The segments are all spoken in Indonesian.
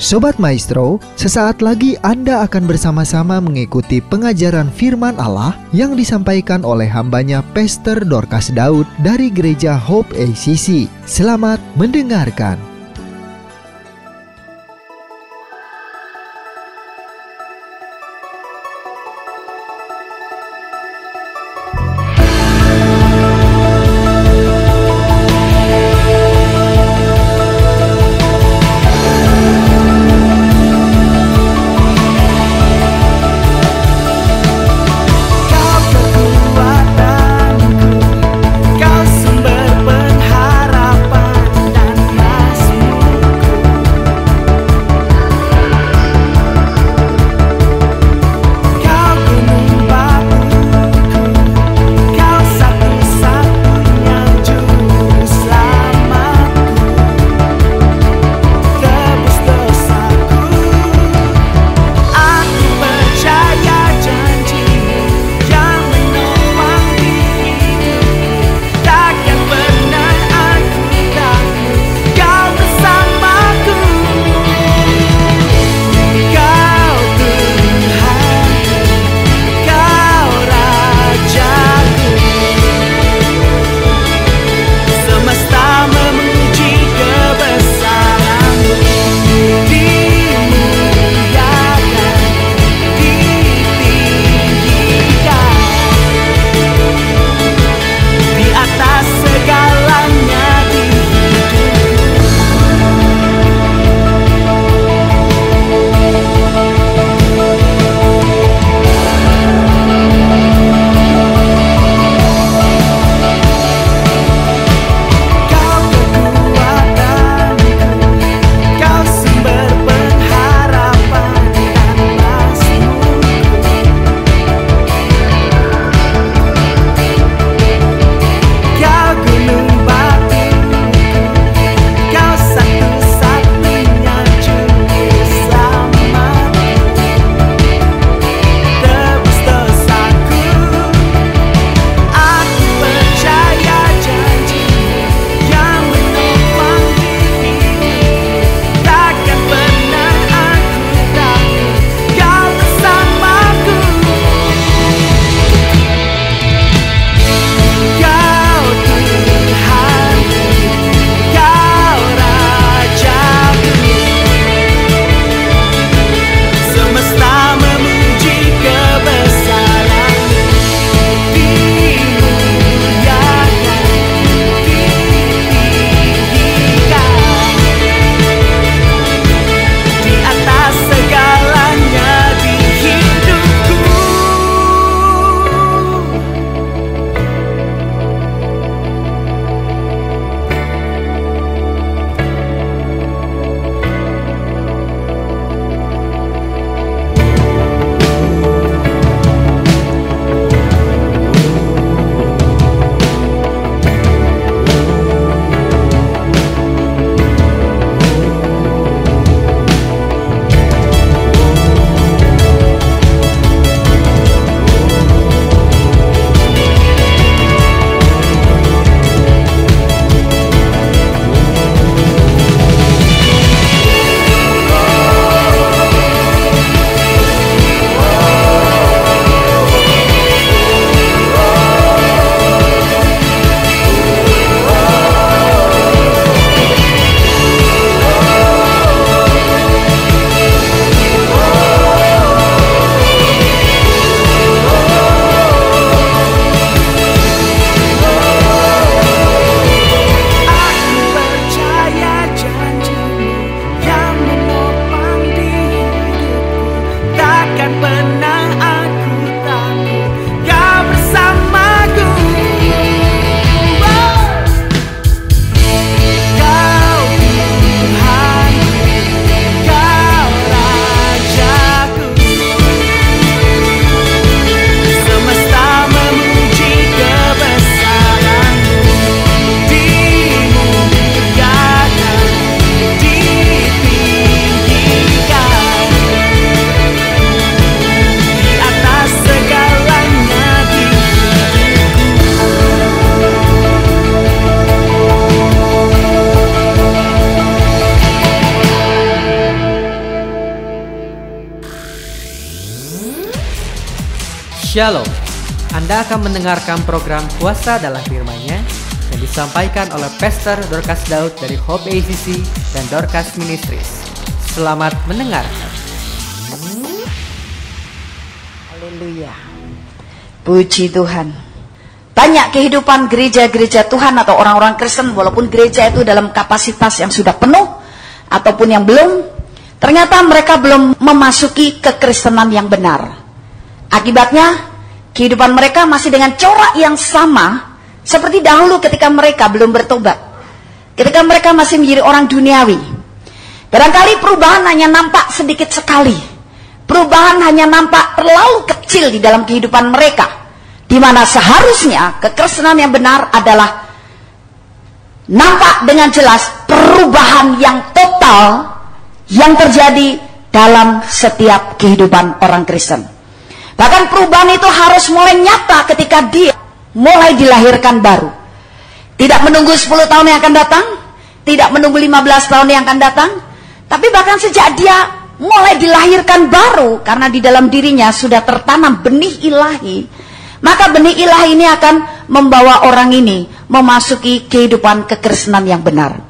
Sobat Maestro, sesaat lagi Anda akan bersama-sama mengikuti pengajaran firman Allah yang disampaikan oleh hambanya Pastor Dorcas Daud dari Gereja Hope ACC. Selamat mendengarkan. Kau sumber pengharapan dan Shalom, Anda akan mendengarkan program Kuasa dalam Firman-Nya yang disampaikan oleh Pastor Dorcas Daud dari Hope ACC dan Dorcas Ministries. Selamat mendengarkan. Haleluya. Puji Tuhan. Banyak kehidupan gereja-gereja Tuhan atau orang-orang Kristen, walaupun gereja itu dalam kapasitas yang sudah penuh ataupun yang belum, ternyata mereka belum memasuki kekristenan yang benar. Akibatnya, kehidupan mereka masih dengan corak yang sama seperti dahulu ketika mereka belum bertobat. Ketika mereka masih menjadi orang duniawi. Barangkali perubahan hanya nampak sedikit sekali. Perubahan hanya nampak terlalu kecil di dalam kehidupan mereka. Di mana seharusnya kekristenan yang benar adalah nampak dengan jelas perubahan yang total yang terjadi dalam setiap kehidupan orang Kristen. Bahkan perubahan itu harus mulai nyata ketika dia mulai dilahirkan baru. Tidak menunggu 10 tahun yang akan datang, tidak menunggu 15 tahun yang akan datang, tapi bahkan sejak dia mulai dilahirkan baru, karena di dalam dirinya sudah tertanam benih ilahi. Maka benih ilahi ini akan membawa orang ini memasuki kehidupan kekristenan yang benar.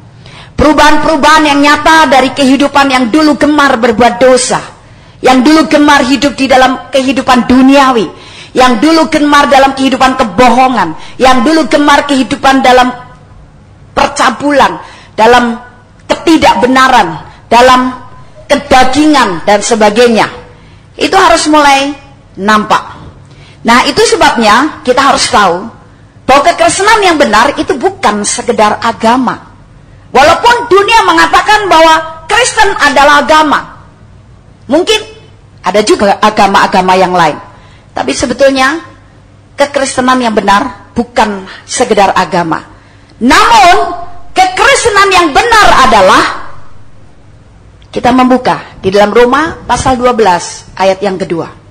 Perubahan-perubahan yang nyata dari kehidupan yang dulu gemar berbuat dosa, yang dulu gemar hidup di dalam kehidupan duniawi, yang dulu gemar dalam kehidupan kebohongan, yang dulu gemar kehidupan dalam percabulan, dalam ketidakbenaran, dalam kedagingan dan sebagainya. Itu harus mulai nampak. Nah, itu sebabnya kita harus tahu bahwa kekristenan yang benar itu bukan sekedar agama. Walaupun dunia mengatakan bahwa Kristen adalah agama, mungkin ada juga agama-agama yang lain. Tapi sebetulnya kekristenan yang benar bukan sekedar agama. Namun kekristenan yang benar adalah, kita membuka di dalam Roma pasal 12 ayat yang kedua.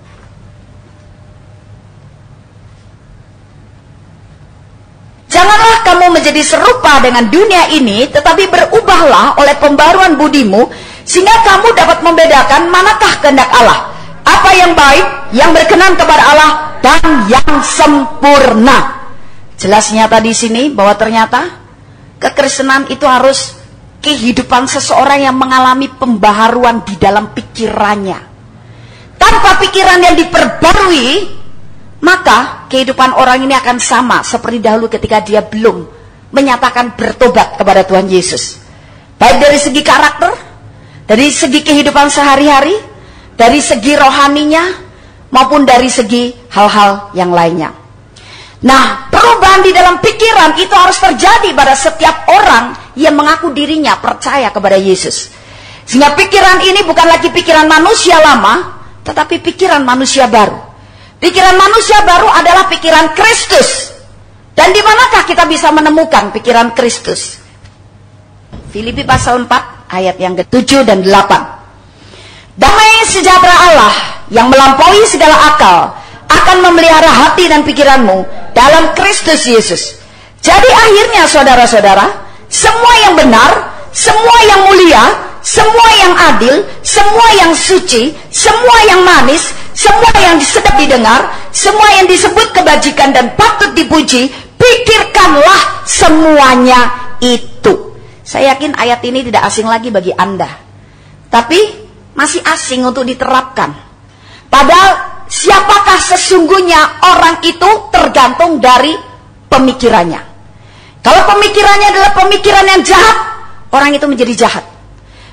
Janganlah kamu menjadi serupa dengan dunia ini, tetapi berubahlah oleh pembaruan budimu, sehingga kamu dapat membedakan manakah kehendak Allah, apa yang baik, yang berkenan kepada Allah, dan yang sempurna. Jelas nyata di sini bahwa ternyata kekristenan itu harus kehidupan seseorang yang mengalami pembaharuan di dalam pikirannya. Tanpa pikiran yang diperbarui, maka kehidupan orang ini akan sama seperti dahulu ketika dia belum menyatakan bertobat kepada Tuhan Yesus. Baik dari segi karakter, dari segi kehidupan sehari-hari, dari segi rohaninya, maupun dari segi hal-hal yang lainnya. Nah, perubahan di dalam pikiran itu harus terjadi pada setiap orang yang mengaku dirinya percaya kepada Yesus. Sehingga pikiran ini bukan lagi pikiran manusia lama, tetapi pikiran manusia baru. Pikiran manusia baru adalah pikiran Kristus. Dan di manakah kita bisa menemukan pikiran Kristus? Filipi pasal 4 ayat yang ke-7 dan 8. Damai sejahtera Allah yang melampaui segala akal akan memelihara hati dan pikiranmu dalam Kristus Yesus. Jadi akhirnya saudara-saudara, semua yang benar, semua yang mulia, semua yang adil, semua yang suci, semua yang manis, semua yang sedap didengar, semua yang disebut kebajikan dan patut dipuji, pikirkanlah semuanya itu. Saya yakin ayat ini tidak asing lagi bagi Anda, tapi masih asing untuk diterapkan. Padahal siapakah sesungguhnya orang itu tergantung dari pemikirannya. Kalau pemikirannya adalah pemikiran yang jahat, orang itu menjadi jahat.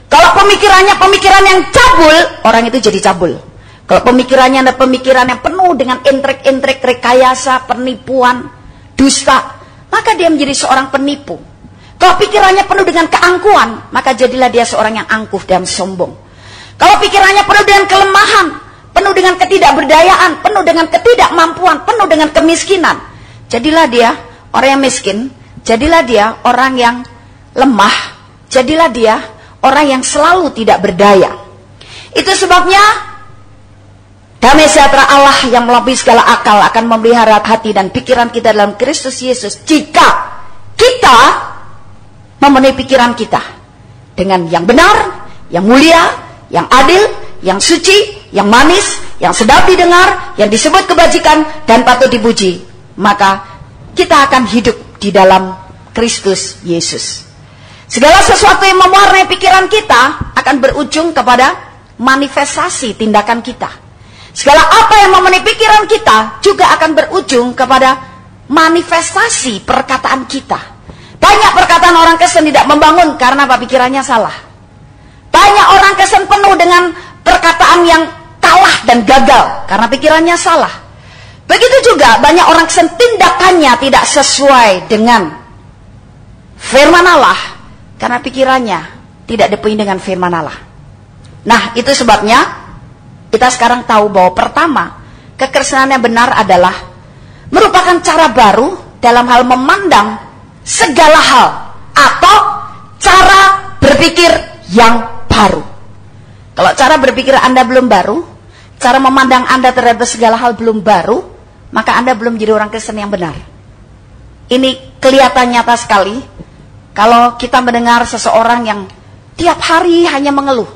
Kalau pemikirannya pemikiran yang cabul, orang itu jadi cabul. Kalau pemikirannya adalah pemikiran yang penuh dengan intrik-intrik, rekayasa, penipuan, dusta, maka dia menjadi seorang penipu. Kalau pikirannya penuh dengan keangkuhan, maka jadilah dia seorang yang angkuh dan sombong. Kalau pikirannya penuh dengan kelemahan, penuh dengan ketidakberdayaan, penuh dengan ketidakmampuan, penuh dengan kemiskinan, jadilah dia orang yang miskin, jadilah dia orang yang lemah, jadilah dia orang yang selalu tidak berdaya. Itu sebabnya damai sejahtera Allah yang melampaui segala akal akan memelihara hati dan pikiran kita dalam Kristus Yesus, jika kita memenuhi pikiran kita dengan yang benar, yang mulia, yang adil, yang suci, yang manis, yang sedap didengar, yang disebut kebajikan dan patut dipuji, maka kita akan hidup di dalam Kristus Yesus. Segala sesuatu yang mewarnai pikiran kita akan berujung kepada manifestasi tindakan kita. Segala apa yang memenuhi pikiran kita juga akan berujung kepada manifestasi perkataan kita. Banyak perkataan orang Kristen tidak membangun karena apa? Pikirannya salah. Banyak orang Kristen penuh dengan perkataan yang kalah dan gagal karena pikirannya salah. Begitu juga banyak orang Kristen tindakannya tidak sesuai dengan firman Allah karena pikirannya tidak dipenuhi dengan firman Allah. Nah, itu sebabnya kita sekarang tahu bahwa pertama, kekristenan yang benar adalah merupakan cara baru dalam hal memandang segala hal atau cara berpikir yang baru. Kalau cara berpikir Anda belum baru, cara memandang Anda terhadap segala hal belum baru, maka Anda belum jadi orang Kristen yang benar. Ini kelihatan nyata sekali kalau kita mendengar seseorang yang tiap hari hanya mengeluh,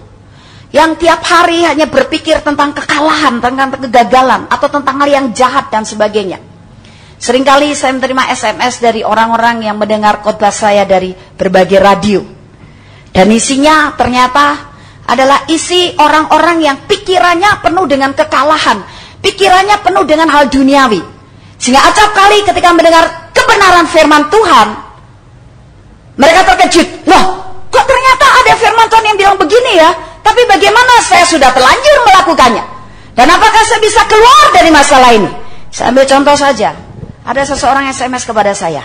yang tiap hari hanya berpikir tentang kekalahan, tentang kegagalan, atau tentang hal yang jahat dan sebagainya. Seringkali saya menerima SMS dari orang-orang yang mendengar khotbah saya dari berbagai radio. Dan isinya ternyata adalah isi orang-orang yang pikirannya penuh dengan kekalahan, pikirannya penuh dengan hal duniawi. Sehingga acap kali ketika mendengar kebenaran firman Tuhan, mereka terkejut. Loh, kok ternyata ada firman Tuhan yang bilang begini ya? Tapi bagaimana saya sudah terlanjur melakukannya? Dan apakah saya bisa keluar dari masalah ini? Saya ambil contoh saja. Ada seseorang SMS kepada saya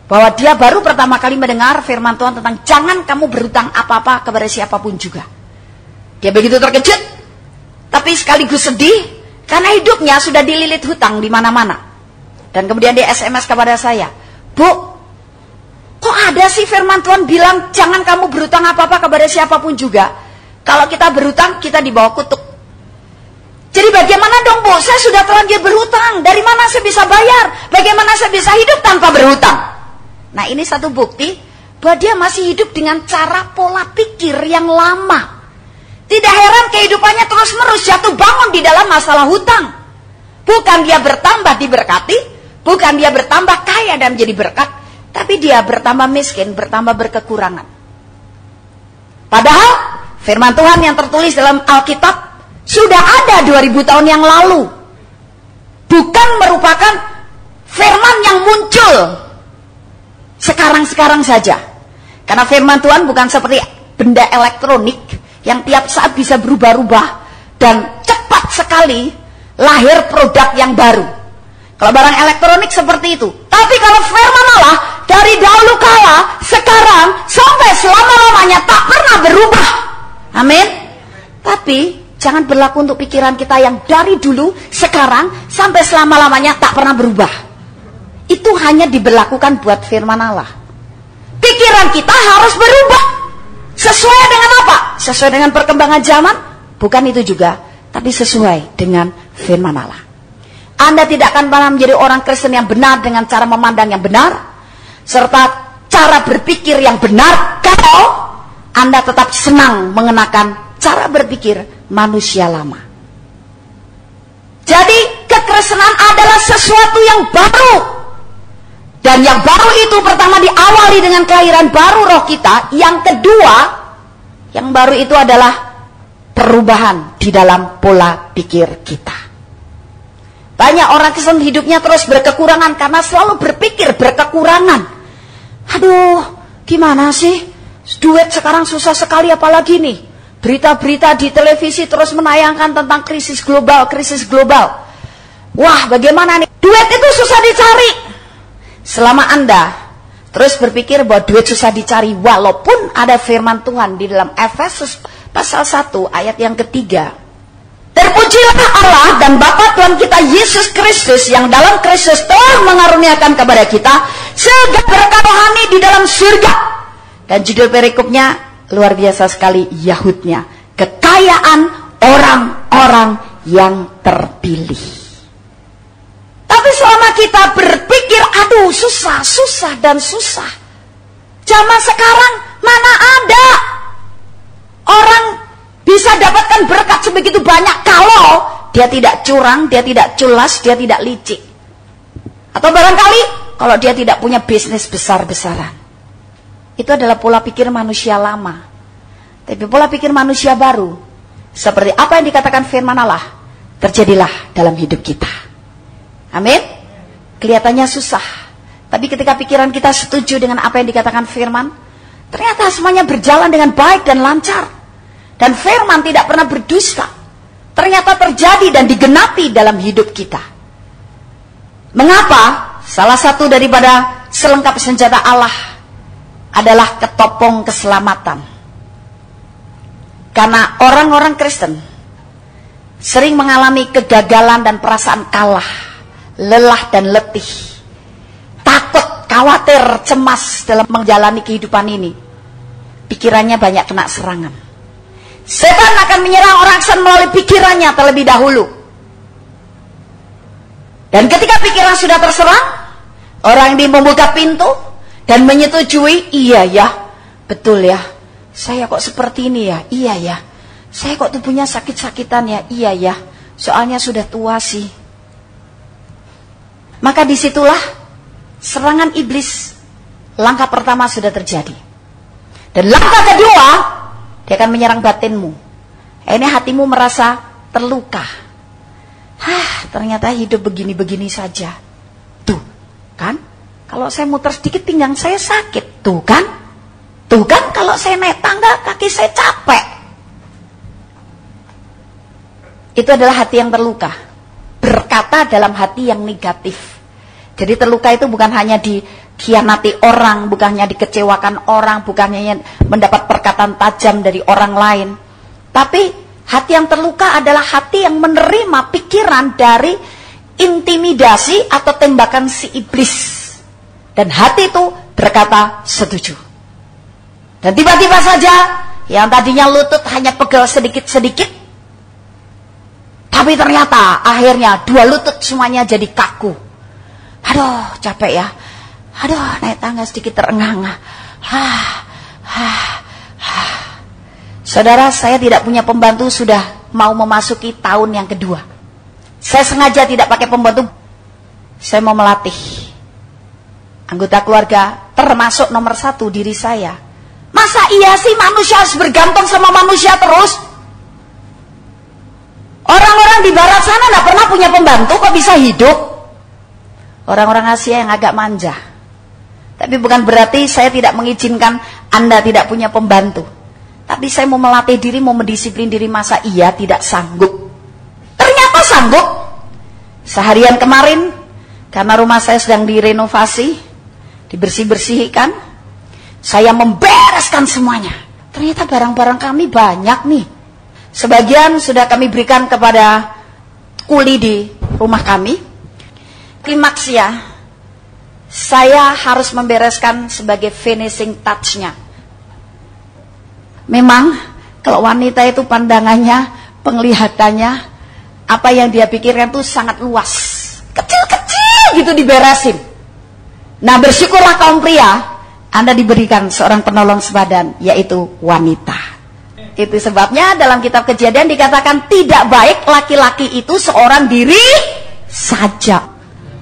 bahwa dia baru pertama kali mendengar firman Tuhan tentang jangan kamu berhutang apa-apa kepada siapapun juga. Dia begitu terkejut, tapi sekaligus sedih karena hidupnya sudah dililit hutang di mana-mana. Dan kemudian dia SMS kepada saya, Bu, kok ada sih firman Tuhan bilang jangan kamu berhutang apa-apa kepada siapapun juga? Kalau kita berhutang, kita dibawa kutuk. Jadi bagaimana dong Bu, saya sudah terlanjur berhutang, dari mana saya bisa bayar? Bagaimana saya bisa hidup tanpa berhutang? Nah, ini satu bukti bahwa dia masih hidup dengan cara pola pikir yang lama. Tidak heran kehidupannya terus-menerus jatuh bangun di dalam masalah hutang. Bukan dia bertambah diberkati, bukan dia bertambah kaya dan menjadi berkat, tapi dia bertambah miskin, bertambah berkekurangan. Padahal firman Tuhan yang tertulis dalam Alkitab sudah ada 2000 tahun yang lalu. Bukan merupakan firman yang muncul sekarang-sekarang saja. Karena firman Tuhan bukan seperti benda elektronik yang tiap saat bisa berubah-ubah dan cepat sekali lahir produk yang baru. Kalau barang elektronik seperti itu. Tapi kalau firman Allah dari dahulu kala, sekarang sampai selama-lamanya tak pernah berubah. Amin. Tapi jangan berlaku untuk pikiran kita yang dari dulu, sekarang, sampai selama-lamanya tak pernah berubah. Itu hanya diberlakukan buat firman Allah. Pikiran kita harus berubah. Sesuai dengan apa? Sesuai dengan perkembangan zaman? Bukan itu juga, tapi sesuai dengan firman Allah. Anda tidak akan pernah menjadi orang Kristen yang benar dengan cara memandang yang benar, serta cara berpikir yang benar, kalau Anda tetap senang mengenakan cara berpikir manusia lama. Jadi kekristenan adalah sesuatu yang baru. Dan yang baru itu pertama diawali dengan kelahiran baru roh kita. Yang kedua, yang baru itu adalah perubahan di dalam pola pikir kita. Banyak orang Kristen hidupnya terus berkekurangan karena selalu berpikir berkekurangan. Aduh, gimana sih? Duit sekarang susah sekali, apalagi nih berita-berita di televisi terus menayangkan tentang krisis global. Wah, bagaimana nih? Duit itu susah dicari. Selama Anda terus berpikir bahwa duit susah dicari, walaupun ada firman Tuhan di dalam Efesus pasal 1 ayat yang ketiga. Terpujilah Allah dan Bapa Tuhan kita Yesus Kristus, yang dalam Kristus telah mengaruniakan kepada kita segala berkat rohani di dalam surga. Dan judul perikopnya luar biasa sekali, Yahudnya, kekayaan orang-orang yang terpilih. Tapi selama kita berpikir, aduh susah dan susah. Zaman sekarang mana ada orang bisa dapatkan berkat sebegitu banyak kalau dia tidak curang, dia tidak culas, dia tidak licik. Atau barangkali kalau dia tidak punya bisnis besar-besaran. Itu adalah pola pikir manusia lama. Tapi pola pikir manusia baru, seperti apa yang dikatakan firman Allah, terjadilah dalam hidup kita. Amin. Kelihatannya susah, tapi ketika pikiran kita setuju dengan apa yang dikatakan firman, ternyata semuanya berjalan dengan baik dan lancar. Dan firman tidak pernah berdusta. Ternyata terjadi dan digenapi dalam hidup kita. Mengapa? Salah satu daripada selengkap senjata Allah adalah ketopong keselamatan. Karena orang-orang Kristen sering mengalami kegagalan dan perasaan kalah, lelah dan letih, takut, khawatir, cemas dalam menjalani kehidupan ini. Pikirannya banyak kena serangan. Setan akan menyerang orang Kristen melalui pikirannya terlebih dahulu. Dan ketika pikiran sudah terserang, orang ini membuka pintu dan menyetujui, iya ya, betul ya, saya kok seperti ini ya, iya ya, saya kok tubuhnya sakit-sakitan ya, iya ya, soalnya sudah tua sih. Maka disitulah serangan iblis langkah pertama sudah terjadi. Dan langkah kedua, dia akan menyerang batinmu. Ini hatimu merasa terluka. Ternyata hidup begini-begini saja. Tuh, kan? Kalau saya muter sedikit pinggang saya sakit. Tuh kan? Tuh kan kalau saya naik tangga kaki saya capek. Itu adalah hati yang terluka. Berkata dalam hati yang negatif. Jadi terluka itu bukan hanya dikhianati orang, bukan hanya dikecewakan orang, bukan hanya mendapat perkataan tajam dari orang lain. Tapi hati yang terluka adalah hati yang menerima pikiran dari intimidasi atau tembakan si iblis. Dan hati itu berkata setuju. Dan tiba-tiba saja yang tadinya lutut hanya pegel sedikit-sedikit, tapi ternyata akhirnya dua lutut semuanya jadi kaku. Aduh, capek ya. Aduh, naik tangga sedikit terengah-engah. Saudara, saya tidak punya pembantu, sudah mau memasuki tahun yang kedua. Saya sengaja tidak pakai pembantu. Saya mau melatih anggota keluarga, termasuk nomor 1 diri saya. Masa iya sih manusia harus bergantung sama manusia terus? Orang-orang di barat sana tidak pernah punya pembantu, kok bisa hidup? Orang-orang Asia yang agak manja. Tapi bukan berarti saya tidak mengizinkan Anda tidak punya pembantu. Tapi saya mau melatih diri, mau mendisiplin diri. Masa iya tidak sanggup? Ternyata sanggup. Seharian kemarin, karena rumah saya sedang direnovasi, dibersih-bersihkan, saya membereskan semuanya. Ternyata barang-barang kami banyak nih. Sebagian sudah kami berikan kepada kuli di rumah kami. Klimaks ya, saya harus membereskan sebagai finishing touch-nya. Memang kalau wanita itu pandangannya, penglihatannya, apa yang dia pikirkan itu sangat luas. Kecil-kecil gitu diberesin. Nah, bersyukurlah kaum pria, Anda diberikan seorang penolong sepadan, yaitu wanita. Itu sebabnya dalam kitab Kejadian dikatakan tidak baik laki-laki itu seorang diri saja.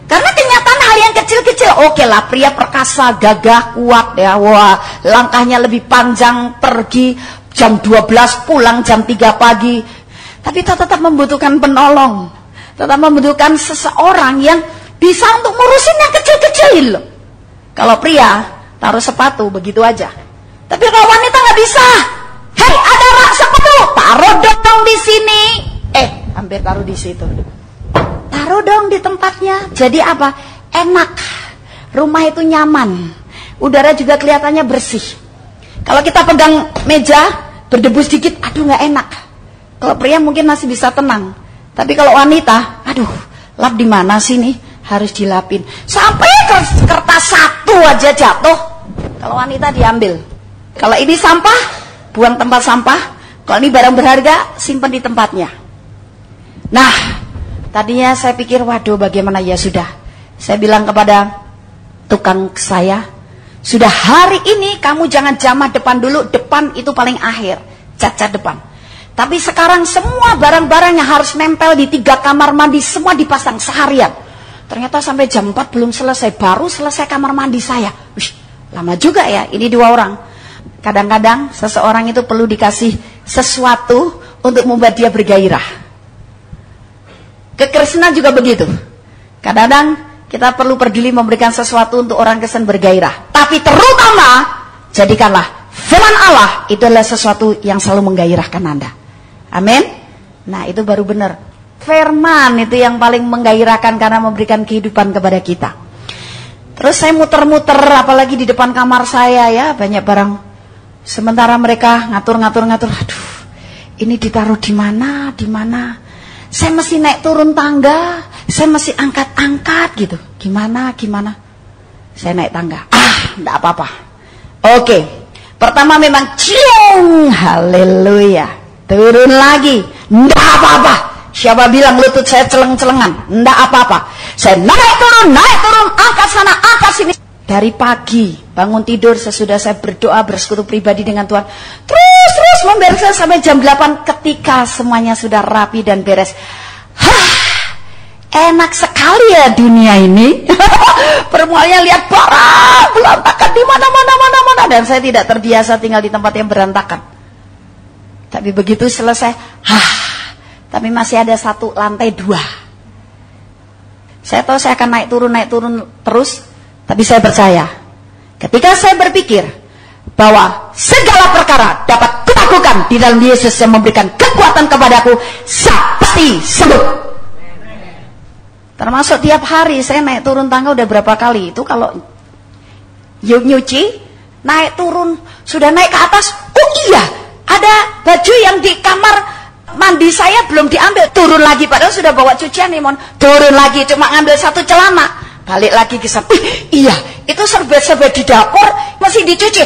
Karena kenyataan hal yang kecil-kecil, oke lah, pria perkasa, gagah, kuat ya, wah, langkahnya lebih panjang, pergi jam 12, pulang jam 3 pagi. Tapi tetap membutuhkan penolong, tetap membutuhkan seseorang yang bisa untuk ngurusin yang kecil-kecil. Kalau pria, taruh sepatu begitu aja. Tapi kalau wanita nggak bisa. Hei, ada rak sepatu, taruh dong di sini. Hampir taruh di situ. Taruh dong di tempatnya. Jadi apa? Enak. Rumah itu nyaman. Udara juga kelihatannya bersih. Kalau kita pegang meja, berdebu sedikit, aduh nggak enak. Kalau pria mungkin masih bisa tenang. Tapi kalau wanita, aduh, lap di mana sih nih? Harus dilapin. Sampai kertas satu aja jatuh. Kalau wanita diambil. Kalau ini sampah, buang tempat sampah. Kalau ini barang berharga, simpan di tempatnya. Nah, tadinya saya pikir, waduh bagaimana ya sudah. Saya bilang kepada tukang saya, sudah hari ini kamu jangan jamah depan dulu, depan itu paling akhir, cat depan. Tapi sekarang semua barang-barang yang harus nempel di 3 kamar mandi semua dipasang seharian. Ternyata sampai jam 4 belum selesai, baru selesai kamar mandi saya. Wih, lama juga ya, ini 2 orang. Kadang-kadang seseorang itu perlu dikasih sesuatu untuk membuat dia bergairah. Kekristenan juga begitu. Kadang-kadang kita perlu peduli memberikan sesuatu untuk orang Kristen bergairah. Tapi terutama, jadikanlah firman Allah itu adalah sesuatu yang selalu menggairahkan Anda. Amin. Nah, itu baru benar. Firman itu yang paling menggairahkan karena memberikan kehidupan kepada kita. Terus saya muter-muter, apalagi di depan kamar saya ya, banyak barang. Sementara mereka ngatur. Aduh, ini ditaruh di mana? Saya mesti naik turun tangga, saya mesti angkat-angkat gitu. Gimana? Saya naik tangga. Enggak apa-apa. Oke. Pertama memang ciung, haleluya. Turun lagi, enggak apa-apa. Siapa bilang lutut saya celeng-celengan? Enggak apa-apa. Saya naik turun, angkat sana, angkat sini. Dari pagi, bangun tidur sesudah saya berdoa, bersekutu pribadi dengan Tuhan. Terus membereskan sampai jam 8 ketika semuanya sudah rapi dan beres. Enak sekali ya dunia ini. Permuanya lihat barang berantakan di mana-mana. Dan saya tidak terbiasa tinggal di tempat yang berantakan. Tapi begitu selesai, tapi masih ada 1 lantai 2. Saya tahu saya akan naik turun terus, tapi saya percaya. Ketika saya berpikir bahwa segala perkara dapat kulakukan di dalam Yesus yang memberikan kekuatan kepadaku, saya pasti sembuh. Termasuk tiap hari saya naik turun tangga udah berapa kali. Itu kalau nyuci, naik turun, sudah naik ke atas, oh iya, ada baju yang di kamar mandi saya belum diambil, turun lagi, padahal sudah bawa cucian nih, turun lagi, cuma ngambil 1 celana, balik lagi ke sana, iya, itu serbet-serbet di dapur masih dicuci,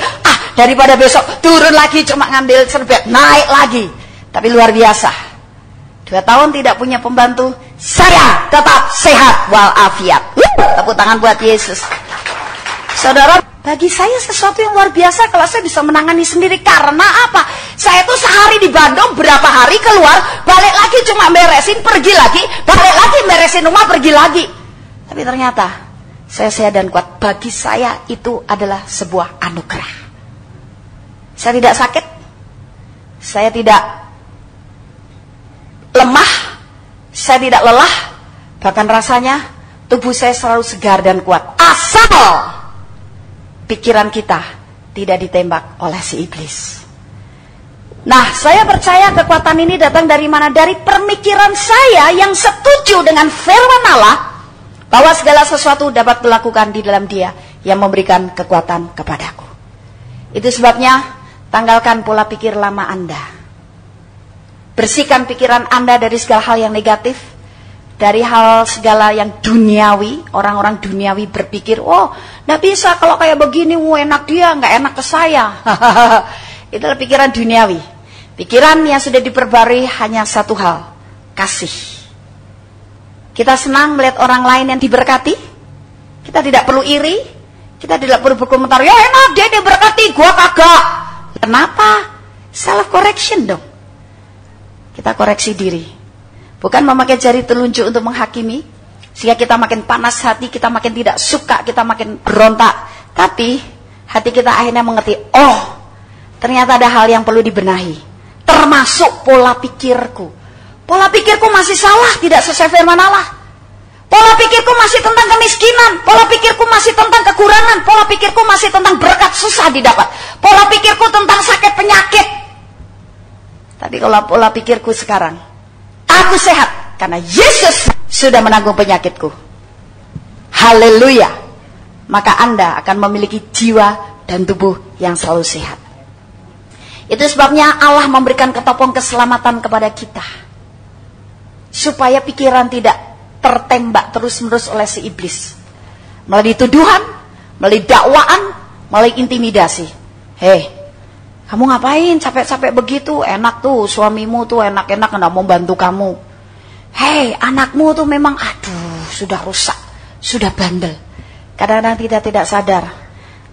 daripada besok turun lagi, cuma ngambil serbet, naik lagi. Tapi luar biasa, 2 tahun tidak punya pembantu, saya tetap sehat walafiat. Tepuk tangan buat Yesus. Saudara, bagi saya sesuatu yang luar biasa kalau saya bisa menangani sendiri. Karena apa? Saya tuh sehari di Bandung, berapa hari keluar, balik lagi cuma beresin, pergi lagi, balik lagi beresin rumah, pergi lagi. Tapi ternyata saya sehat dan kuat. Bagi saya itu adalah sebuah anugerah. Saya tidak sakit, saya tidak lemah, saya tidak lelah, bahkan rasanya tubuh saya selalu segar dan kuat. Asal pikiran kita tidak ditembak oleh si iblis. Nah, saya percaya kekuatan ini datang dari mana? Dari pemikiran saya yang setuju dengan firman Allah, bahwa segala sesuatu dapat dilakukan di dalam Dia yang memberikan kekuatan kepadaku. Itu sebabnya tanggalkan pola pikir lama Anda. Bersihkan pikiran Anda dari segala hal yang negatif, dari hal segala yang duniawi. Orang-orang duniawi berpikir, oh, nggak bisa kalau kayak begini, enak dia, nggak enak ke saya. Itulah pikiran duniawi. Pikiran yang sudah diperbarui hanya 1 hal, kasih. Kita senang melihat orang lain yang diberkati. Kita tidak perlu iri, kita tidak perlu berkomentar, ya enak dia diberkati, gua kagak. Kenapa? Self correction dong. Kita koreksi diri. Bukan memakai jari telunjuk untuk menghakimi, sehingga kita makin panas hati, kita makin tidak suka, kita makin berontak. Tapi hati kita akhirnya mengerti, oh, ternyata ada hal yang perlu dibenahi. Termasuk pola pikirku. Pola pikirku masih salah, tidak sesuai firman Allah. Pola pikirku masih tentang kemiskinan. Pola pikirku masih tentang kekurangan. Pola pikirku masih tentang berkat susah didapat. Pola pikirku tentang sakit penyakit. Tapi kalau pola pikirku sekarang, aku sehat karena Yesus sudah menanggung penyakitku. Haleluya. Maka Anda akan memiliki jiwa dan tubuh yang selalu sehat. Itu sebabnya Allah memberikan ketopong keselamatan kepada kita, supaya pikiran tidak tertembak terus-menerus oleh si iblis, melalui tuduhan, melalui dakwaan, melalui intimidasi. Hei, kamu ngapain capek-capek begitu? Enak tuh suamimu tuh enak-enak nggak mau bantu kamu. Hei, anakmu tuh memang aduh sudah rusak, sudah bandel. Kadang-kadang kita tidak sadar,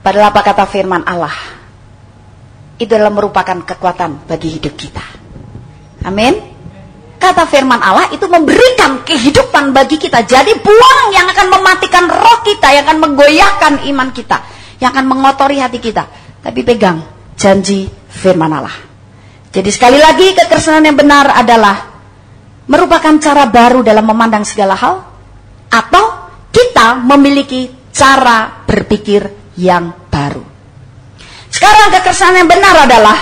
padahal apa kata firman Allah, itu adalah merupakan kekuatan bagi hidup kita. Amin. Kata firman Allah itu memberikan kehidupan bagi kita. Jadi buang yang akan mematikan roh kita, yang akan menggoyahkan iman kita, yang akan mengotori hati kita. Tapi pegang janji firman Allah. Jadi sekali lagi, kekristenan yang benar adalah merupakan cara baru dalam memandang segala hal, atau kita memiliki cara berpikir yang baru. Sekarang kekristenan yang benar adalah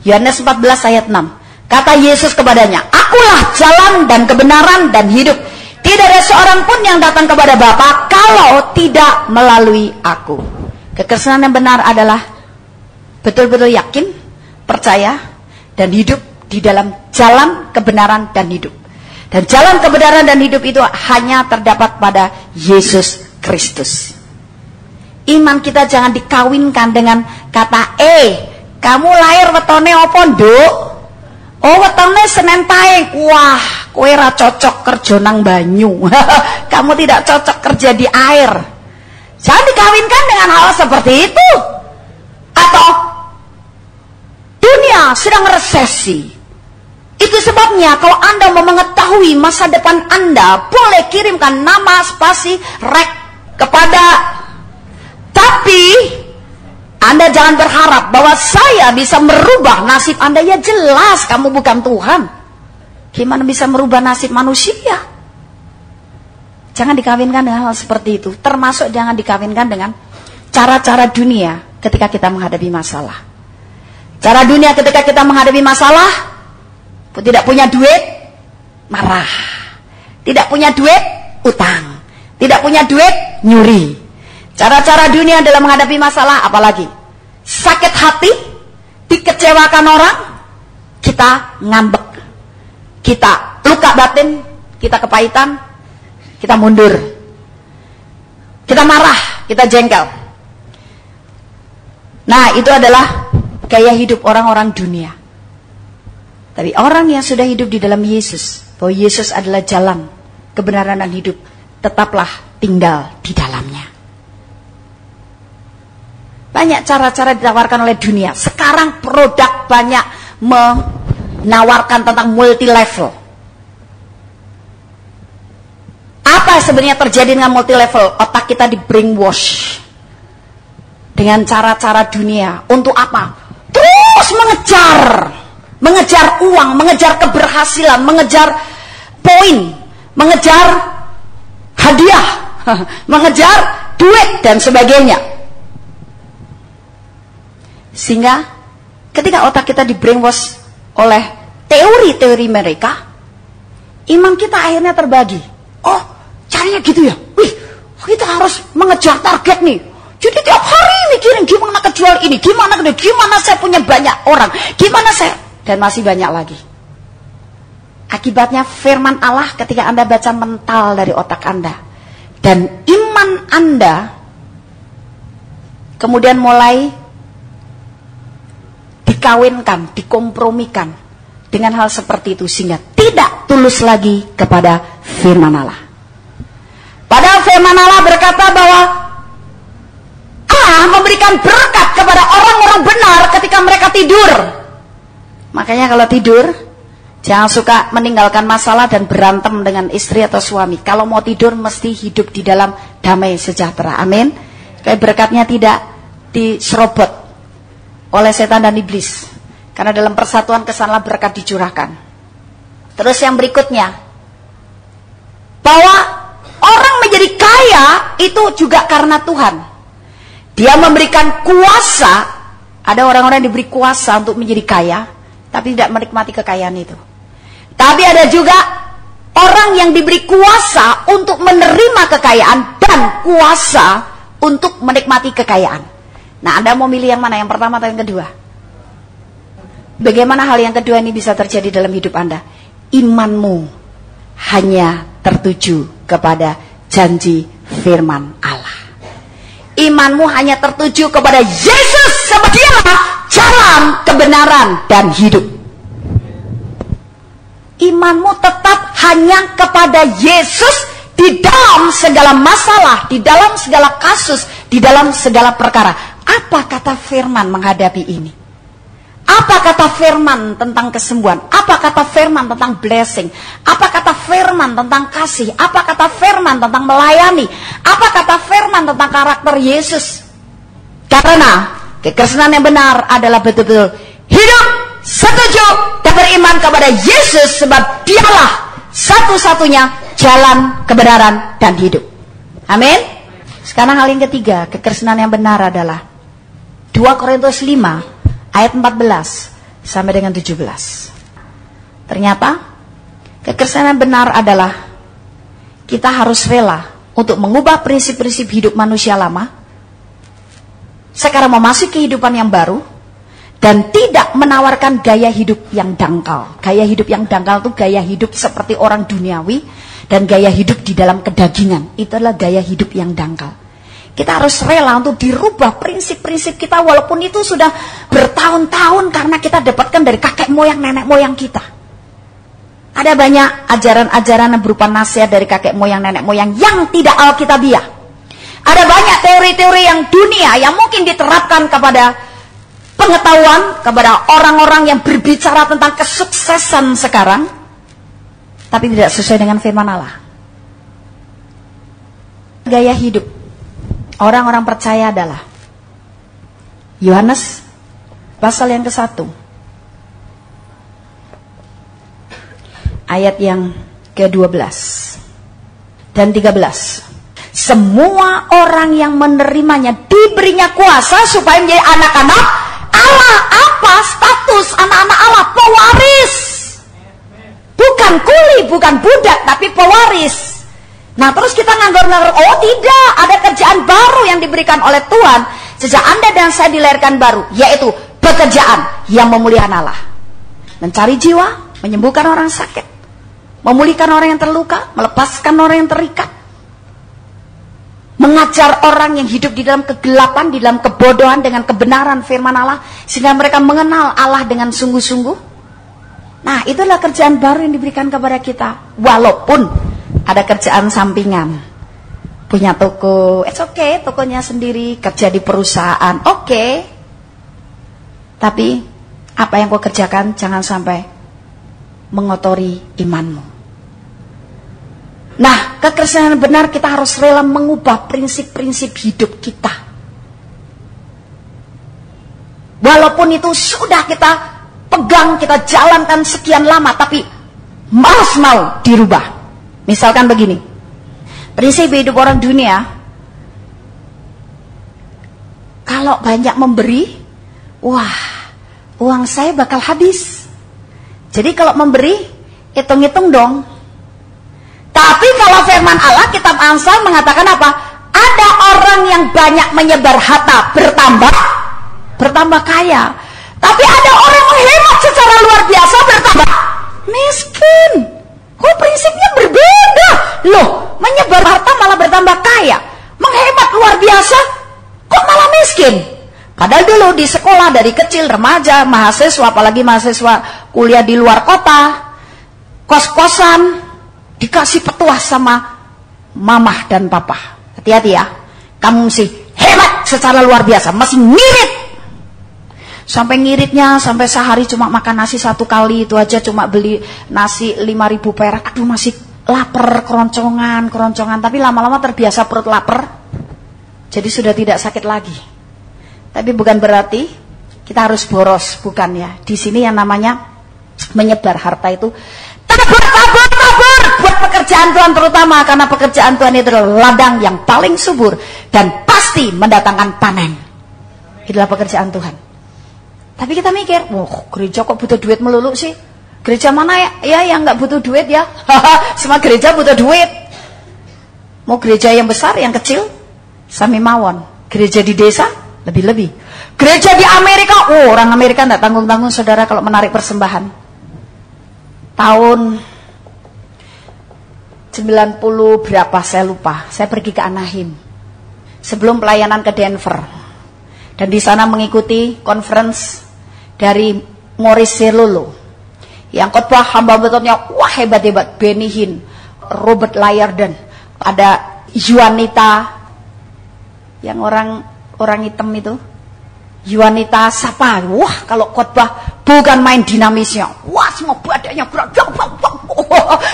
Yohanes 14 ayat 6. Kata Yesus kepadanya, "Akulah jalan dan kebenaran dan hidup. Tidak ada seorang pun yang datang kepada Bapa kalau tidak melalui aku." Kekristenan yang benar adalah betul-betul yakin, percaya, dan hidup di dalam jalan kebenaran dan hidup. Dan jalan kebenaran dan hidup itu hanya terdapat pada Yesus Kristus. Iman kita jangan dikawinkan dengan kata, kamu lahir wetone apa, Nduk? Oh, wetone Senin Pahing. Wah, kowe ra cocok kerja nang banyu. Kamu tidak cocok kerja di air. Jangan dikawinkan dengan hal seperti itu. Atau dunia sedang resesi. Itu sebabnya kalau Anda mau mengetahui masa depan Anda, boleh kirimkan nama spasi rek kepada. Tapi Anda jangan berharap bahwa saya bisa merubah nasib Anda. Ya jelas kamu bukan Tuhan. Gimana bisa merubah nasib manusia? Jangan dikawinkan dengan hal seperti itu. Termasuk jangan dikawinkan dengan cara-cara dunia ketika kita menghadapi masalah. Cara dunia ketika kita menghadapi masalah, tidak punya duit, marah. Tidak punya duit, utang. Tidak punya duit, nyuri. Cara-cara dunia dalam menghadapi masalah, apalagi sakit hati, dikecewakan orang, kita ngambek, kita luka batin, kita kepahitan, kita mundur, kita marah, kita jengkel. Nah, itu adalah gaya hidup orang-orang dunia. Tapi orang yang sudah hidup di dalam Yesus, bahwa Yesus adalah jalan, kebenaran dan hidup, tetaplah tinggal di dalamnya. Banyak cara-cara ditawarkan oleh dunia. Sekarang produk banyak menawarkan tentang multi level. Apa sebenarnya terjadi dengan multi level? Otak kita di brainwash dengan cara-cara dunia. Untuk apa? Terus mengejar uang, mengejar keberhasilan, mengejar poin, mengejar hadiah, mengejar duit dan sebagainya. Sehingga ketika otak kita di brainwash oleh teori-teori mereka, iman kita akhirnya terbagi. Oh, caranya gitu ya? Wih, kita harus mengejar target nih. Jadi tiap hari mikirin gimana kejual ini, gimana saya punya banyak orang, gimana saya, dan masih banyak lagi. Akibatnya firman Allah ketika Anda baca mental dari otak Anda, dan iman Anda kemudian mulai dikawinkan, dikompromikan dengan hal seperti itu, sehingga tidak tulus lagi kepada firman Allah. Padahal firman Allah berkata bahwa Allah memberikan berkat kepada orang-orang benar ketika mereka tidur. Makanya kalau tidur, jangan suka meninggalkan masalah dan berantem dengan istri atau suami. Kalau mau tidur mesti hidup di dalam damai sejahtera. Amin. Supaya berkatnya tidak diserobot oleh setan dan iblis. Karena dalam persatuan kesanalah berkat dicurahkan. Terus yang berikutnya, bahwa orang menjadi kaya itu juga karena Tuhan. Dia memberikan kuasa. Ada orang-orang yang diberi kuasa untuk menjadi kaya, tapi tidak menikmati kekayaan itu. Tapi ada juga orang yang diberi kuasa untuk menerima kekayaan dan kuasa untuk menikmati kekayaan. Nah, Anda mau milih yang mana? Yang pertama atau yang kedua? Bagaimana hal yang kedua ini bisa terjadi dalam hidup Anda? Imanmu hanya tertuju kepada janji firman Allah. Imanmu hanya tertuju kepada Yesus sebagai jalan, kebenaran, dan hidup. Imanmu tetap hanya kepada Yesus di dalam segala masalah, di dalam segala kasus, di dalam segala perkara. Apa kata firman menghadapi ini? Apa kata firman tentang kesembuhan? Apa kata firman tentang blessing? Apa kata firman tentang kasih? Apa kata firman tentang melayani? Apa kata firman tentang karakter Yesus? Karena kekristenan yang benar adalah betul-betul hidup setuju dan beriman kepada Yesus, sebab Dialah satu-satunya jalan, kebenaran, dan hidup. Amin. Sekarang hal yang ketiga, kekristenan yang benar adalah 2 Korintus 5 ayat 14 sampai dengan 17. Ternyata kekristenan benar adalah kita harus rela untuk mengubah prinsip-prinsip hidup manusia lama sekarang memasuki kehidupan yang baru, dan tidak menawarkan gaya hidup yang dangkal. Gaya hidup yang dangkal itu gaya hidup seperti orang duniawi, dan gaya hidup di dalam kedagingan. Itu adalah gaya hidup yang dangkal. Kita harus rela untuk dirubah prinsip-prinsip kita, walaupun itu sudah bertahun-tahun karena kita dapatkan dari kakek moyang, nenek moyang kita. Ada banyak ajaran-ajaran yang berupa nasihat dari kakek moyang, nenek moyang yang tidak alkitabiah. Ada banyak teori-teori yang dunia yang mungkin diterapkan kepada pengetahuan, kepada orang-orang yang berbicara tentang kesuksesan sekarang, tapi tidak sesuai dengan firman Allah. Gaya hidup orang-orang percaya adalah Yohanes pasal yang ke-1 ayat yang ke-12 dan 13. Semua orang yang menerimanya diberinya kuasa supaya menjadi anak-anak Allah. Apa status anak-anak Allah? Pewaris. Bukan kuli, bukan budak, tapi pewaris. Nah, terus kita nganggur-nganggur, oh tidak, ada kerjaan baru yang diberikan oleh Tuhan sejak Anda dan saya dilahirkan baru, yaitu pekerjaan yang memuliakan Allah. Mencari jiwa, menyembuhkan orang sakit, memulihkan orang yang terluka, melepaskan orang yang terikat, mengajar orang yang hidup di dalam kegelapan, di dalam kebodohan dengan kebenaran firman Allah, sehingga mereka mengenal Allah dengan sungguh-sungguh. Nah, itulah kerjaan baru yang diberikan kepada kita. Walaupun ada kerjaan sampingan, punya toko, it's okay, tokonya sendiri, kerja di perusahaan, oke. Tapi apa yang kau kerjakan jangan sampai mengotori imanmu. Nah, kekristenan benar kita harus rela mengubah prinsip-prinsip hidup kita. Walaupun itu sudah kita pegang, kita jalankan sekian lama, tapi malas mau dirubah. Misalkan begini, prinsip hidup orang dunia, kalau banyak memberi, wah, uang saya bakal habis. Jadi kalau memberi, hitung-hitung dong. Tapi kalau firman Allah, kitab Amsal mengatakan apa? Ada orang yang banyak menyebar harta, bertambah kaya. Tapi ada orang yang hemat secara luar biasa, bertambah miskin. Kok prinsipnya berbeda? Loh, menyebar harta malah bertambah kaya, menghemat luar biasa, kok malah miskin? Padahal dulu di sekolah dari kecil, remaja, mahasiswa, apalagi mahasiswa kuliah di luar kota, kos-kosan, dikasih petuah sama mamah dan papa. Hati-hati ya, kamu mesti hemat secara luar biasa, masih ngirit. Sampai ngiritnya, sampai sehari cuma makan nasi 1 kali, itu aja cuma beli nasi 5.000 perak. Aduh, masih lapar, keroncongan. Tapi lama-lama terbiasa perut lapar, jadi sudah tidak sakit lagi. Tapi bukan berarti kita harus boros, bukan ya. Di sini yang namanya menyebar harta itu tabur buat pekerjaan Tuhan, terutama karena pekerjaan Tuhan itu adalah ladang yang paling subur dan pasti mendatangkan panen. Itulah pekerjaan Tuhan. Tapi kita mikir, gereja kok butuh duit melulu sih? Gereja mana ya yang nggak butuh duit ya? Semua gereja butuh duit. Mau gereja yang besar, yang kecil, sami mawon. Gereja di desa, lebih-lebih. Gereja di Amerika, orang Amerika nggak tanggung-tanggung saudara kalau menarik persembahan. Tahun 90 berapa saya lupa, saya pergi ke Anaheim sebelum pelayanan ke Denver, dan di sana mengikuti conference dari Maurice Cerullo yang khotbah hamba betulnya wah hebat-hebat, Benny Hinn, Robert Liardon, ada Juanita yang orang hitam itu, Yuanita Sapa, wah kalau khotbah bukan main dinamisnya, wah semua badannya gerak,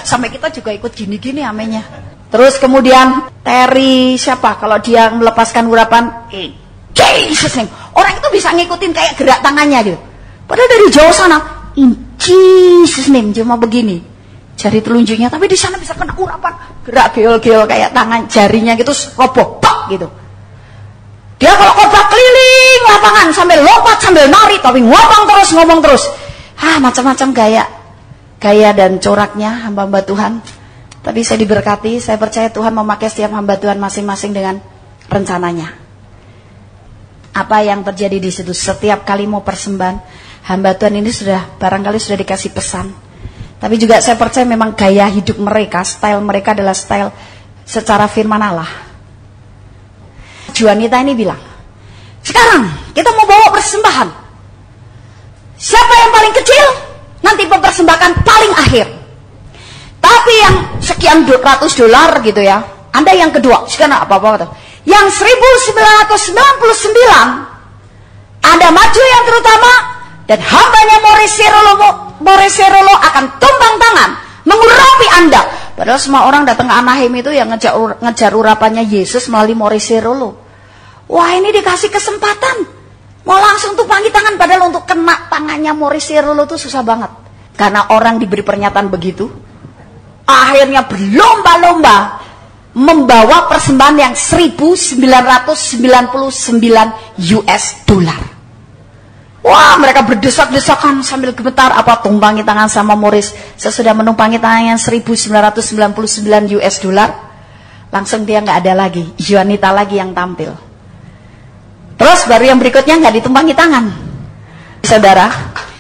sampai kita juga ikut gini-gini amennya. Terus kemudian Terry siapa, kalau dia melepaskan urapan Jesus name, orang itu bisa ngikutin kayak gerak tangannya gitu. Padahal dari jauh sana in Jesus name cuma begini jari telunjuknya, tapi di sana bisa kena urapan gerak geol-geol kayak tangan jarinya gitu roboh tok gitu. Dia kalau khotbah keliling lapangan sambil lompat sambil nari, tapi ngomong terus. Macam-macam gaya dan coraknya hamba-hamba Tuhan. Tapi saya diberkati, saya percaya Tuhan memakai setiap hamba Tuhan masing-masing dengan rencananya. Apa yang terjadi di situ setiap kali mau persembahan, hamba Tuhan ini barangkali sudah dikasih pesan. Tapi juga saya percaya memang gaya hidup mereka, style mereka adalah style secara firman Allah. Juanita ini bilang, sekarang kita mau bawa persembahan. Siapa yang paling kecil, nanti mempersembahkan paling akhir. Tapi yang sekian $100 gitu ya, Anda yang kedua, sekarang apa-apa. Yang 1999, Anda maju yang terutama, dan hambanya Maurice Rolo akan tumbang tangan, mengurapi Anda. Padahal semua orang datang ke Anaheim itu yang ngejar urapannya Yesus melalui Maurice Rolo. Wah, ini dikasih kesempatan mau langsung tumpangi tangan, padahal untuk kena tangannya Maurice Rolo itu susah banget. Karena orang diberi pernyataan begitu, akhirnya berlomba-lomba membawa persembahan yang $1.999. Wah, mereka berdesak-desakan sambil gemetar, apa tumpangi tangan sama Maurice. Sesudah menumpangi tangan yang $1.999, langsung dia nggak ada lagi, Juanita lagi yang tampil. Terus baru yang berikutnya nggak ditumpangi tangan. Saudara,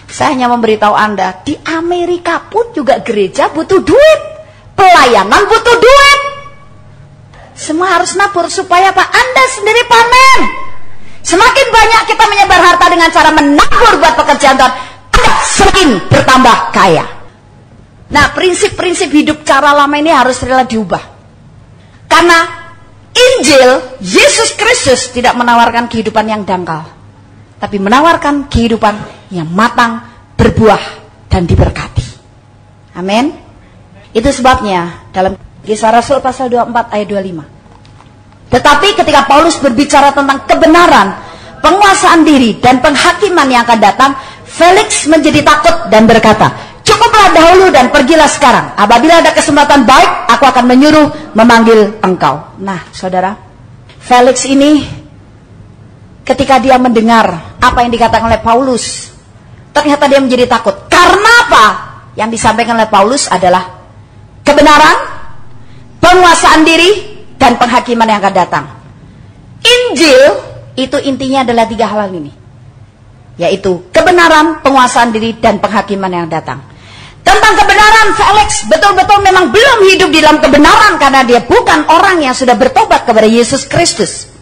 saya hanya memberitahu Anda, di Amerika pun juga gereja butuh duit, pelayanan butuh duit. Semua harus nabur supaya apa? Anda sendiri panen. Semakin banyak kita menyebar harta dengan cara menabur buat pekerjaan Tuhan, Anda semakin bertambah kaya. Nah, prinsip-prinsip hidup cara lama ini harus rela diubah. Karena Injil Yesus Kristus tidak menawarkan kehidupan yang dangkal, tapi menawarkan kehidupan yang matang, berbuah, dan diberkati. Amin. Itu sebabnya dalam Kisah Rasul pasal 24 ayat 25. Tetapi ketika Paulus berbicara tentang kebenaran, penguasaan diri, dan penghakiman yang akan datang, Felix menjadi takut dan berkata, cukuplah dahulu dan pergilah sekarang. Apabila ada kesempatan baik, aku akan menyuruh memanggil engkau. Nah, saudara, Felix ini ketika dia mendengar apa yang dikatakan oleh Paulus, ternyata dia menjadi takut. Karena apa? Yang disampaikan oleh Paulus adalah kebenaran, penguasaan diri, dan penghakiman yang akan datang. Injil itu intinya adalah 3 hal ini, yaitu kebenaran, penguasaan diri, dan penghakiman yang datang. Tentang kebenaran, Felix betul-betul memang belum hidup di dalam kebenaran karena dia bukan orang yang sudah bertobat kepada Yesus Kristus.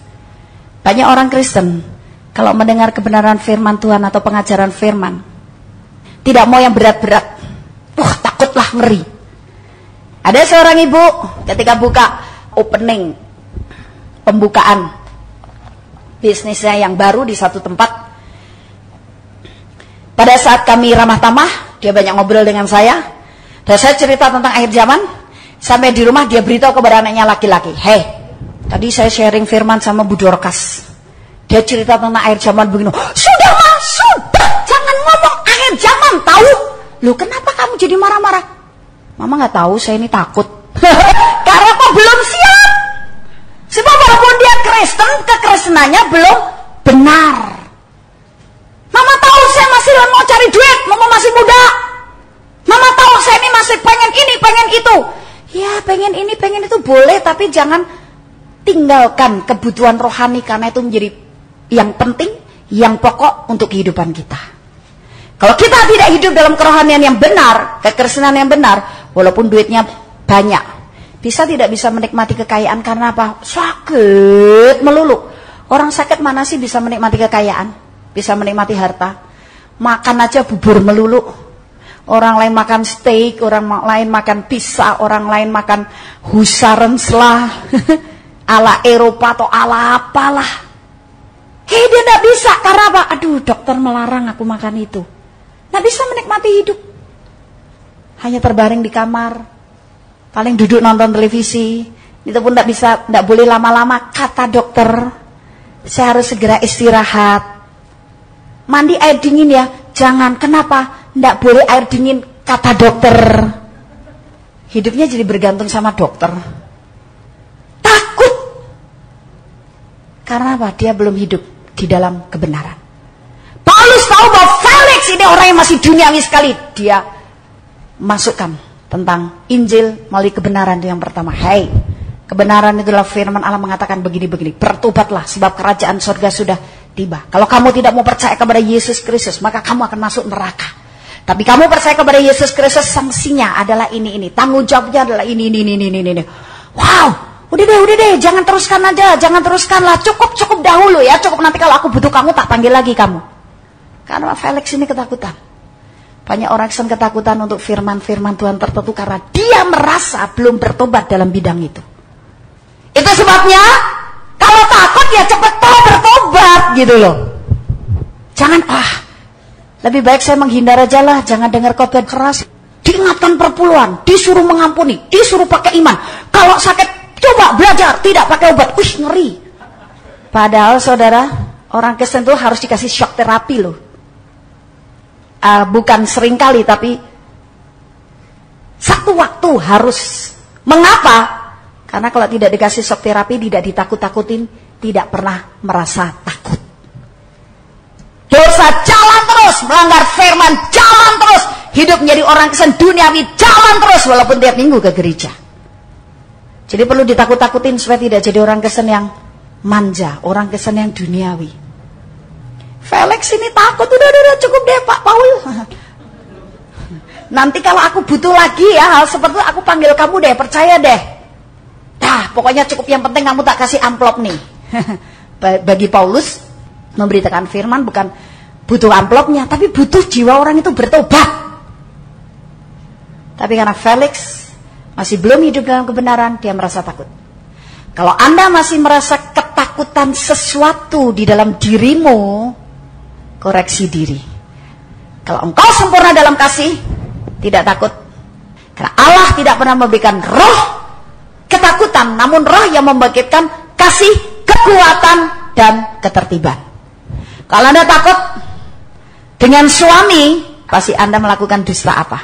Banyak orang Kristen kalau mendengar kebenaran firman Tuhan atau pengajaran firman, tidak mau yang berat-berat. Takutlah, ngeri. Ada seorang ibu ketika buka opening, pembukaan bisnisnya yang baru di satu tempat. Pada saat kami ramah tamah, dia banyak ngobrol dengan saya, dan saya cerita tentang akhir zaman. Sampai di rumah dia beritahu kepada anaknya laki-laki, "Hei, tadi saya sharing firman sama Bu Dorcas. Dia cerita tentang akhir zaman begini." "Sudah mas, sudah, jangan ngomong akhir zaman, tahu?" "Loh, kenapa kamu jadi marah-marah?" "Mama nggak tahu, saya ini takut." Karena kok belum siap. Sebab walaupun dia Kristen, kekristenannya belum benar. "Mama tahu saya masih mau cari duit, mama masih muda. Mama tahu saya ini masih pengen ini, pengen itu." Ya, pengen ini, pengen itu boleh, tapi jangan tinggalkan kebutuhan rohani, karena itu menjadi yang penting, yang pokok untuk kehidupan kita. Kalau kita tidak hidup dalam kerohanian yang benar, kekristenan yang benar, walaupun duitnya banyak, tidak bisa menikmati kekayaan. Karena apa? Sakit melulu. Orang sakit mana sih bisa menikmati kekayaan, bisa menikmati harta? Makan aja bubur melulu. Orang lain makan steak, orang lain makan pizza, orang lain makan husarenslah ala Eropa atau ala apalah. Dia tidak bisa, karena apa? Aduh, dokter melarang aku makan itu. Tidak bisa menikmati hidup. Hanya terbaring di kamar, paling duduk nonton televisi. Itu pun tidak bisa, tidak boleh lama-lama. Kata dokter, saya harus segera istirahat. Mandi air dingin ya, jangan. Kenapa? Tidak boleh air dingin, kata dokter. Hidupnya jadi bergantung sama dokter. Takut. Karena apa? Dia belum hidup di dalam kebenaran. Paulus tahu bahwa Felix ini orang yang masih duniawi sekali. Dia masukkan tentang Injil melalui kebenaran itu yang pertama. Hai, kebenaran itulah firman Allah mengatakan begini-begini. Bertobatlah sebab kerajaan surga sudah tiba. Kalau kamu tidak mau percaya kepada Yesus Kristus, maka kamu akan masuk neraka. Tapi kamu percaya kepada Yesus Kristus, sanksinya adalah ini. Tanggung jawabnya adalah ini. Wow, udah deh, jangan teruskan aja, jangan teruskanlah. Cukup dahulu ya, cukup, nanti kalau aku butuh kamu tak panggil lagi kamu. Karena Felix ini ketakutan. Banyak orang Kristen ketakutan untuk firman-firman Tuhan tertentu karena dia merasa belum bertobat dalam bidang itu. Itu sebabnya kalau takut ya cepat bertobat gitu loh. Jangan lebih baik saya menghindar aja lah, jangan dengar khotbah keras. Diingatkan perpuluhan, disuruh mengampuni, disuruh pakai iman. Kalau sakit coba belajar, tidak pakai obat. Ngeri. Padahal saudara, orang Kristen itu harus dikasih shock terapi loh. Bukan sering kali, tapi satu waktu harus. Mengapa? Karena kalau tidak dikasih shock terapi, tidak ditakut-takutin, tidak pernah merasa takut. Dosa jalan terus, melanggar firman jalan terus, hidup menjadi orang Kristen duniawi jalan terus walaupun tiap minggu ke gereja. Jadi perlu ditakut-takutin supaya tidak jadi orang Kristen yang manja, orang Kristen yang duniawi. Felix ini takut, udah cukup deh Pak Paul. Nanti kalau aku butuh lagi ya hal seperti itu, aku panggil kamu deh, percaya deh. Pokoknya cukup, yang penting kamu tak kasih amplop nih. Bagi Paulus, memberitakan firman bukan butuh amplopnya, tapi butuh jiwa orang itu bertobat. Tapi karena Felix masih belum hidup dalam kebenaran, dia merasa takut. Kalau Anda masih merasa ketakutan sesuatu di dalam dirimu, koreksi diri. Kalau engkau sempurna dalam kasih, tidak takut. Karena Allah tidak pernah memberikan roh ketakutan, namun roh yang membangkitkan kasih, kekuatan, dan ketertiban. Kalau Anda takut dengan suami, pasti Anda melakukan dusta apa?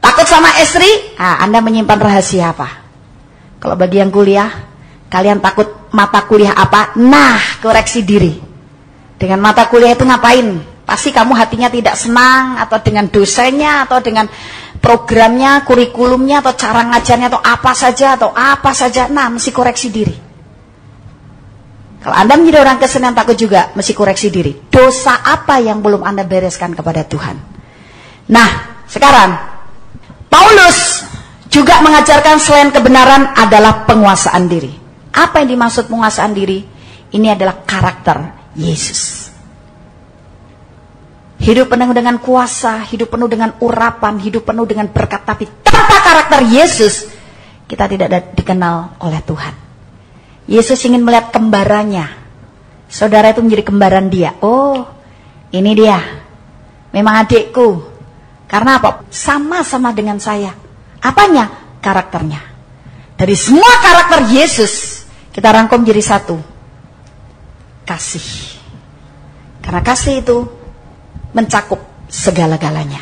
Takut sama istri, Anda menyimpan rahasia apa? Kalau bagi yang kuliah, kalian takut mata kuliah apa? Koreksi diri. Dengan mata kuliah itu ngapain? Pasti kamu hatinya tidak senang, atau dengan dosennya, atau dengan programnya, kurikulumnya, atau cara ngajarnya, atau apa saja. Mesti koreksi diri. Kalau Anda menjadi orang Kristen yang takut juga, mesti koreksi diri. Dosa apa yang belum Anda bereskan kepada Tuhan? Nah, sekarang Paulus juga mengajarkan selain kebenaran adalah penguasaan diri. Apa yang dimaksud penguasaan diri? Ini adalah karakter Yesus. Hidup penuh dengan kuasa, hidup penuh dengan urapan, hidup penuh dengan berkat. Tapi tanpa karakter Yesus, kita tidak dikenal oleh Tuhan. Yesus ingin melihat kembarannya. Saudara itu menjadi kembaran dia. Oh, ini dia. Memang adikku. Karena apa? Sama-sama dengan saya. Apanya? Karakternya. Dari semua karakter Yesus, kita rangkum jadi satu. Kasih. Karena kasih itu mencakup segala-galanya.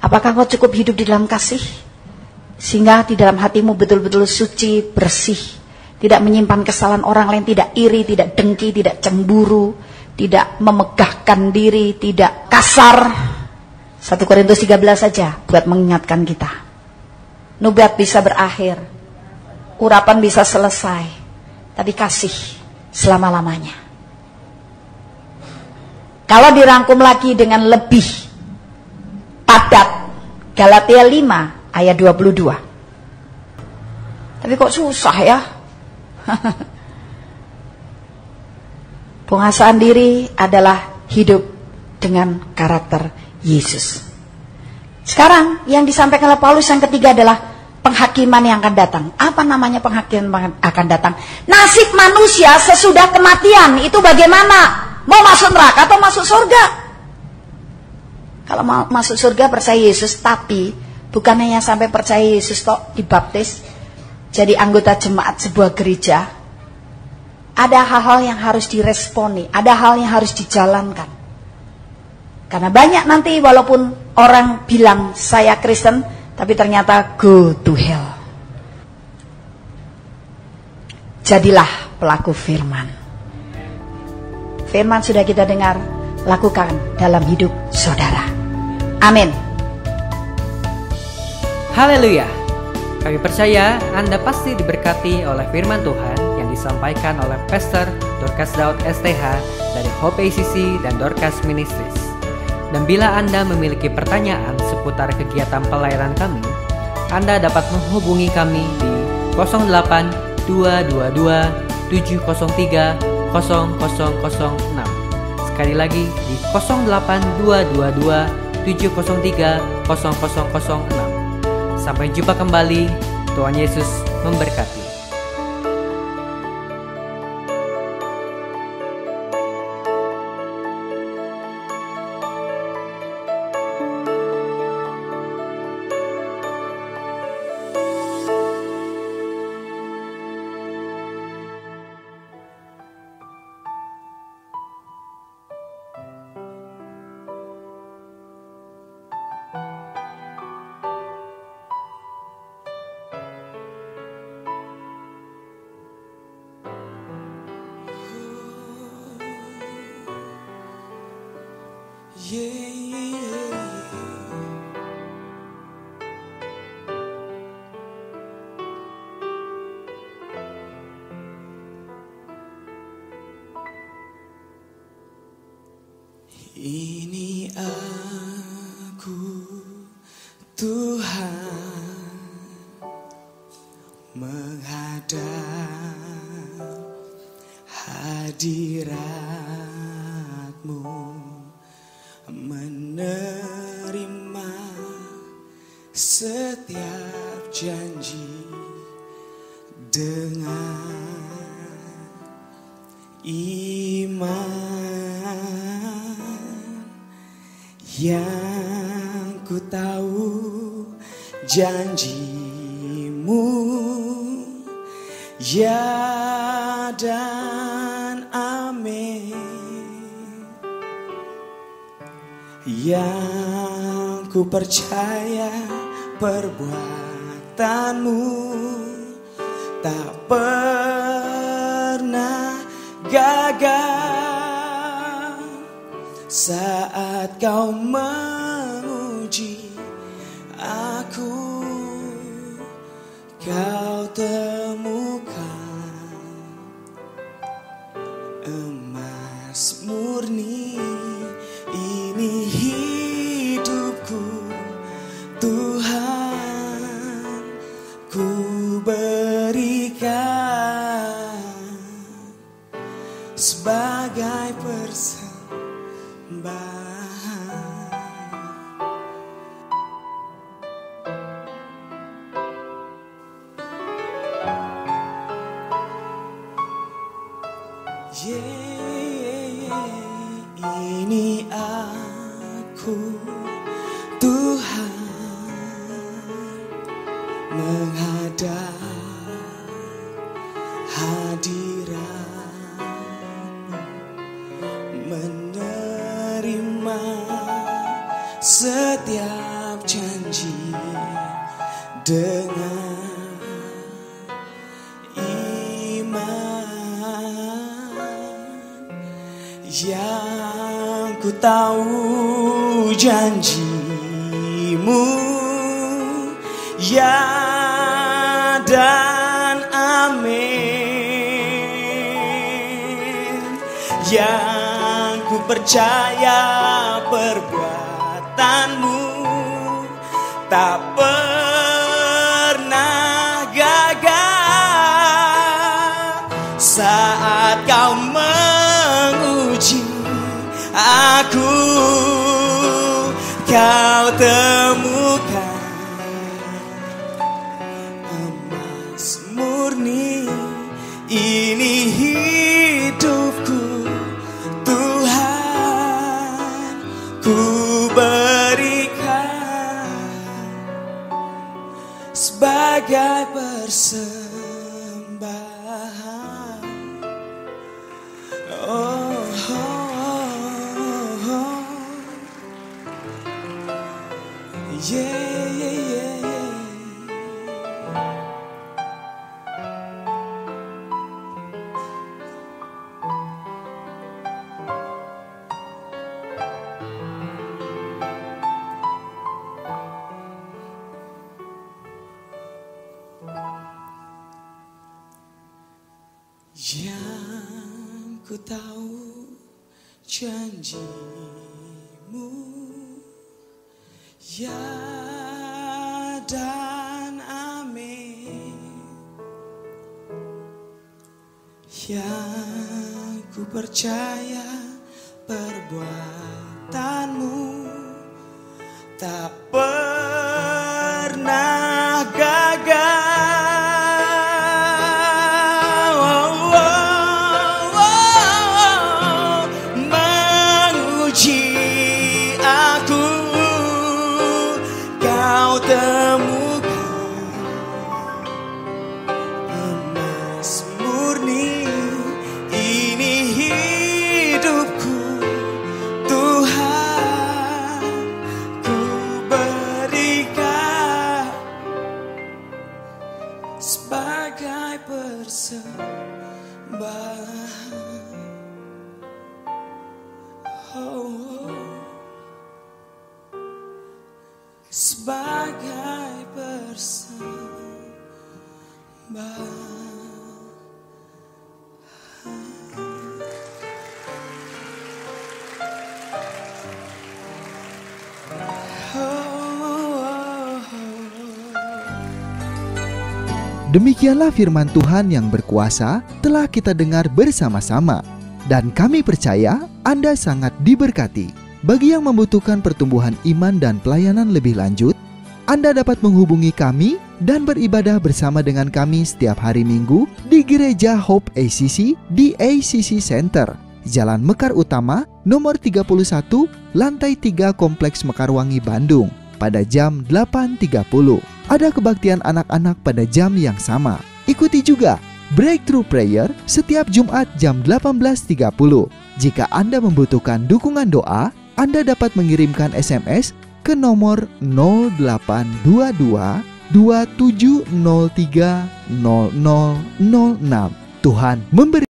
Apakah kau cukup hidup di dalam kasih? Sehingga di dalam hatimu betul-betul suci, bersih. Tidak menyimpan kesalahan orang lain, tidak iri, tidak dengki, tidak cemburu, tidak memegahkan diri, tidak kasar. 1 Korintus 13 saja buat mengingatkan kita. Nubuat bisa berakhir, urapan bisa selesai, tapi kasih selama-lamanya. Kalau dirangkum lagi dengan lebih padat, Galatia 5 ayat 22. Tapi kok susah ya? Penguasaan diri adalah hidup dengan karakter Yesus. Sekarang yang disampaikan oleh Paulus yang ketiga adalah penghakiman yang akan datang. Apa namanya penghakiman akan datang? Nasib manusia sesudah kematian itu bagaimana? Mau masuk neraka atau masuk surga? Kalau mau masuk surga percaya Yesus, tapi bukan hanya sampai percaya Yesus toh dibaptis jadi anggota jemaat sebuah gereja. Ada hal-hal yang harus diresponi, ada hal yang harus dijalankan. Karena banyak nanti walaupun orang bilang saya Kristen, tapi ternyata go to hell. Jadilah pelaku firman. Firman sudah kita dengar, lakukan dalam hidup saudara. Amin. Haleluya. Kami percaya Anda pasti diberkati oleh firman Tuhan yang disampaikan oleh Pastor Dorcas Daud STH dari Hope ACC dan Dorcas Ministries. Dan bila Anda memiliki pertanyaan seputar kegiatan pelayanan kami, Anda dapat menghubungi kami di 08 222 703 0006. Sekali lagi di 08 222 703 0006. Sampai jumpa kembali. Tuhan Yesus memberkati. Ini aku Tuhan menghadap hadirat-Mu, menerima setiap janji dengan iman. Yang ku tahu janji-Mu, ya dan amin. Yang ku percaya perbuatan-Mu tak pernah gagal. Saat Kau menguji aku, Kau temukan emas murni. Ini hidupku Tuhan, ku berikan sebagai persembahan. Ini aku Tuhan menghadap hadirat-Mu, menerima setiap janji dengan yang ku tahu janji-Mu, ya dan amin. Yang ku percaya perbuatan-Mu tak pernah gagal. Saat Kau menguji aku, Kau temukan sebagai persembahan. Oh, oh, oh, oh. Yeah, yeah, yeah, yeah. Yang ku tahu janjimu, ya dan amin. Yang ku percaya perbuatanmu tak pernah gagal. Sebagai persembahan, oh, sebagai persembahan. Demikianlah firman Tuhan yang berkuasa telah kita dengar bersama-sama. Dan kami percaya Anda sangat diberkati. Bagi yang membutuhkan pertumbuhan iman dan pelayanan lebih lanjut, Anda dapat menghubungi kami dan beribadah bersama dengan kami setiap hari Minggu di Gereja Hope ACC di ACC Center, Jalan Mekar Utama, nomor 31, lantai 3 Kompleks Mekarwangi, Bandung, pada jam 8.30. Ada kebaktian anak-anak pada jam yang sama. Ikuti juga Breakthrough Prayer setiap Jumat jam 18.30. Jika Anda membutuhkan dukungan doa, Anda dapat mengirimkan SMS ke nomor 0822 2703 0006. Tuhan memberi